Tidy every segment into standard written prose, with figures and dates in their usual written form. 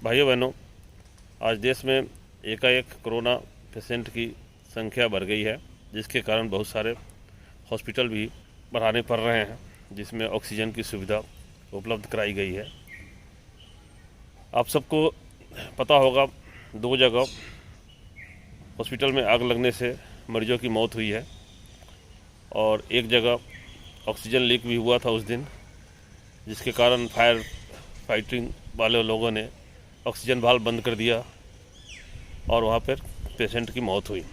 भाइयों बहनों, आज देश में एकाएक कोरोना पेशेंट की संख्या बढ़ गई है, जिसके कारण बहुत सारे हॉस्पिटल भी बढ़ाने पड़ रहे हैं, जिसमें ऑक्सीजन की सुविधा उपलब्ध कराई गई है। आप सबको पता होगा, 2 जगह हॉस्पिटल में आग लगने से मरीजों की मौत हुई है और एक जगह ऑक्सीजन लीक भी हुआ था उस दिन, जिसके कारण फायर फाइटिंग वाले लोगों ने ऑक्सीजन वाल्व बंद कर दिया और वहाँ पर पेशेंट की मौत हुई।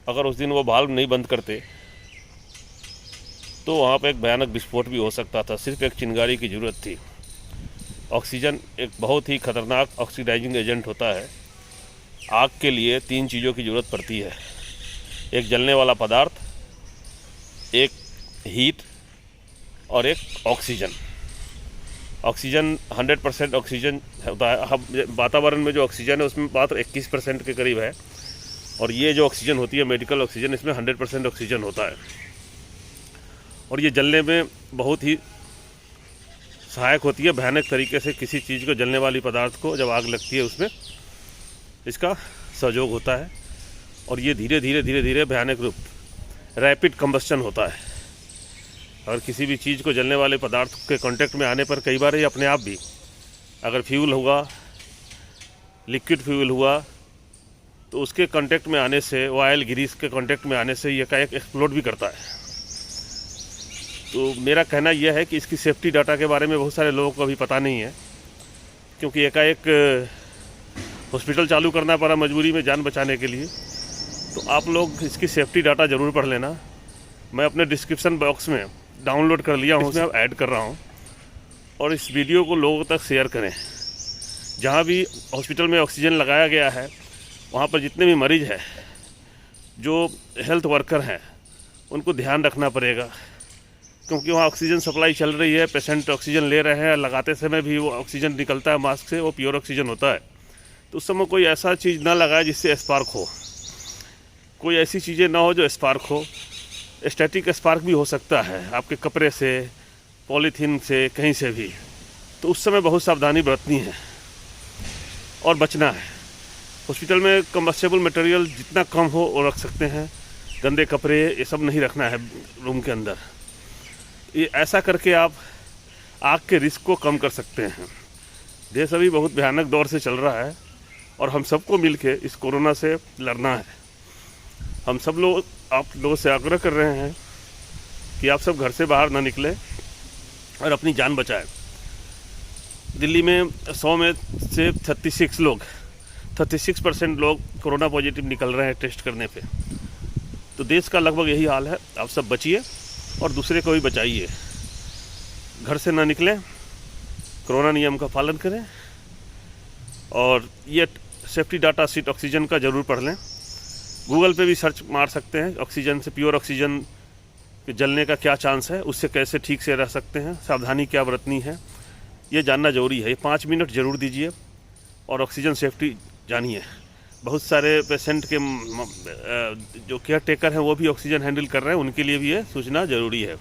अगर उस दिन वो वाल्व नहीं बंद करते तो वहाँ पर एक भयानक विस्फोट भी हो सकता था। सिर्फ एक चिंगारी की ज़रूरत थी। ऑक्सीजन एक बहुत ही खतरनाक ऑक्सीडाइजिंग एजेंट होता है। आग के लिए 3 चीज़ों की ज़रूरत पड़ती है: एक जलने वाला पदार्थ, एक हीट और एक ऑक्सीजन। ऑक्सीजन 100% ऑक्सीजन होता है। हम वातावरण में जो ऑक्सीजन है उसमें मात्र 21% के करीब है, और ये जो ऑक्सीजन होती है मेडिकल ऑक्सीजन, इसमें 100% ऑक्सीजन होता है और ये जलने में बहुत ही सहायक होती है। भयानक तरीके से किसी चीज़ को, जलने वाली पदार्थ को जब आग लगती है उसमें इसका सहयोग होता है और ये धीरे धीरे भयानक रूप, रैपिड कंबस्टन होता है। और किसी भी चीज़ को, जलने वाले पदार्थ के कांटेक्ट में आने पर कई बार ये अपने आप भी, अगर फ्यूल हुआ, लिक्विड फ्यूल हुआ, तो उसके कांटेक्ट में आने से, ऑयल ग्रीस के कांटेक्ट में आने से ये एकाएक एक्सप्लोड भी करता है। तो मेरा कहना यह है कि इसकी सेफ्टी डाटा के बारे में बहुत सारे लोगों को अभी पता नहीं है, क्योंकि एकाएक हॉस्पिटल चालू करना पड़ा मजबूरी में जान बचाने के लिए। तो आप लोग इसकी सेफ्टी डाटा ज़रूर पढ़ लेना। मैं अपने डिस्क्रिप्शन बॉक्स में डाउनलोड कर लिया हूँ, इसमें अब ऐड कर रहा हूँ, और इस वीडियो को लोगों तक शेयर करें। जहाँ भी हॉस्पिटल में ऑक्सीजन लगाया गया है वहाँ पर जितने भी मरीज़ हैं, जो हेल्थ वर्कर हैं, उनको ध्यान रखना पड़ेगा, क्योंकि वहाँ ऑक्सीजन सप्लाई चल रही है, पेशेंट ऑक्सीजन ले रहे हैं। लगाते समय भी वो ऑक्सीजन निकलता है मास्क से, वो प्योर ऑक्सीजन होता है। तो उस समय कोई ऐसा चीज़ ना लगाए जिससे स्पार्क हो, कोई ऐसी चीज़ें ना हो जो स्पार्क हो। स्टैटिक स्पार्क भी हो सकता है आपके कपड़े से, पॉलीथीन से, कहीं से भी। तो उस समय बहुत सावधानी बरतनी है और बचना है। हॉस्पिटल में कंबस्टेबल मटेरियल जितना कम हो वो रख सकते हैं। गंदे कपड़े ये सब नहीं रखना है रूम के अंदर। ये ऐसा करके आप आग के रिस्क को कम कर सकते हैं। देश अभी बहुत भयानक दौर से चल रहा है और हम सबको मिलके इस कोरोना से लड़ना है। हम सब लोग, आप लोगों से आग्रह कर रहे हैं कि आप सब घर से बाहर ना निकलें और अपनी जान बचाएं। दिल्ली में 100 में से 36% लोग कोरोना पॉजिटिव निकल रहे हैं टेस्ट करने पे। तो देश का लगभग यही हाल है। आप सब बचिए और दूसरे को भी बचाइए। घर से ना निकलें, कोरोना नियम का पालन करें और ये सेफ्टी डाटा शीट ऑक्सीजन का ज़रूर पढ़ लें। गूगल पे भी सर्च मार सकते हैं, ऑक्सीजन से, प्योर ऑक्सीजन के जलने का क्या चांस है, उससे कैसे ठीक से रह सकते हैं, सावधानी क्या बरतनी है, ये जानना ज़रूरी है। ये 5 मिनट ज़रूर दीजिए और ऑक्सीजन सेफ्टी जानिए। बहुत सारे पेशेंट के जो केयर टेकर हैं वो भी ऑक्सीजन हैंडल कर रहे हैं, उनके लिए भी ये सूचना ज़रूरी है।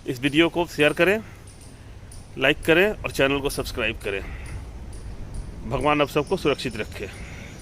इस वीडियो को शेयर करें, लाइक करें और चैनल को सब्सक्राइब करें। भगवान आप सबको सुरक्षित रखे।